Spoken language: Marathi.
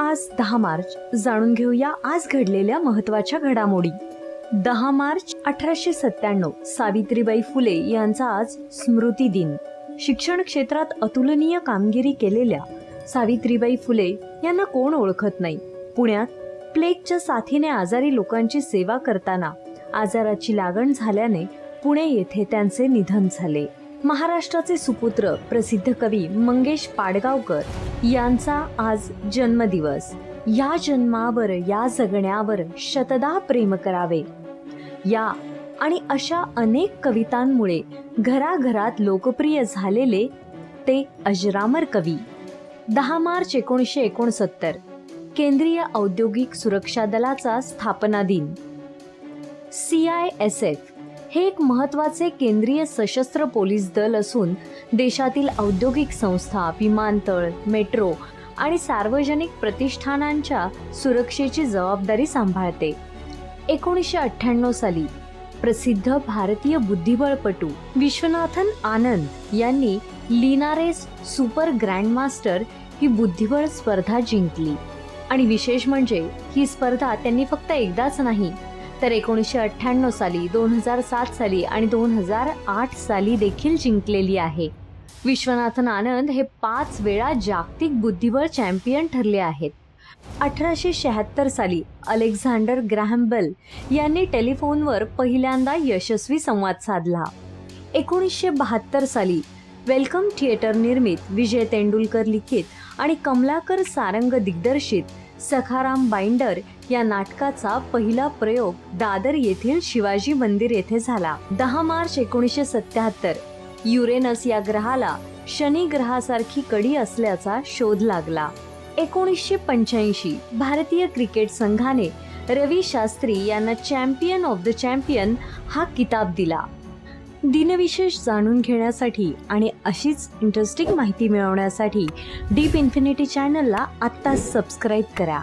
आज 10 मार्च. जाणून घेऊया आज घडलेल्या महत्त्वाच्या घडामोडी. 10 मार्च 1897 सावित्रीबाई फुले यांचा आज स्मृती दिन. शिक्षण क्षेत्रात अतुलनीय कामगिरी केलेल्या सावित्रीबाई फुले यांना कोण ओळखत नाही. पुण्यात प्लेगच्या साथीने आजारी लोकांची सेवा करताना आजाराची लागण झाल्याने पुणे येथे त्यांचे निधन झाले. महाराष्ट्राचे सुपुत्र प्रसिद्ध कवी मंगेश पाडगावकर यांचा आज जन्मदिवस. या जन्मावर या जगण्यावर शतदा प्रेम करावे, या आणि अशा अनेक कवितांमुळे घराघरात लोकप्रिय झालेले ते अजरामर कवी. 10 मार्च 1969 केंद्रीय औद्योगिक सुरक्षा दलाचा स्थापना दिन. CISF हे एक महत्त्वाचे केंद्रीय सशस्त्र पोलीस दल असून देशातील औद्योगिक संस्था, विमानतळ, मेट्रो आणि सार्वजनिक प्रतिष्ठानांच्या सुरक्षेची जबाबदारी सांभाळते. 1998 साली प्रसिद्ध भारतीय बुद्धिबळपटू विश्वनाथन आनंद यांनी लिनारेस सुपर ग्रँडमास्टर ही बुद्धिबळ स्पर्धा जिंकली. आणि विशेष म्हणजे ही स्पर्धा त्यांनी फक्त एकदाच नाही तर 1998 साली, 2007 साली आणि 2008 साली देखील जिंकलेली आहे. विश्वनाथन आनंद हे 5 वेळा जागतिक बुद्धिबळ चॅम्पियन ठरले आहेत. 1876 साली अलेक्झांडर ग्रॅहम बेल यांनी टेलिफोनवर पहिल्यांदा यशस्वी संवाद साधला. 1972 साली वेलकम थिएटर निर्मित, विजय तेंडुलकर लिखित आणि कमलाकर सारंग दिग्दर्शित सखाराम बाइंडर या नाटकाचा पहिला प्रयोग दादर येथील शिवाजी मंदिर येथे झाला. 10 मार्च 1977 युरेनस या ग्रहाला शनी ग्रहासारखी कडी असल्याचा शोध लागला. 1985 भारतीय क्रिकेट संघाने रवी शास्त्री यांना चॅम्पियन ऑफ द चॅम्पियन हा किताब दिला. दिनविशेष जाणून घेण्यासाठी आणि अशीच इंटरेस्टिंग माहिती मिळवण्यासाठी डीप इन्फिनिटी चॅनलला आत्ताच सबस्क्राईब करा.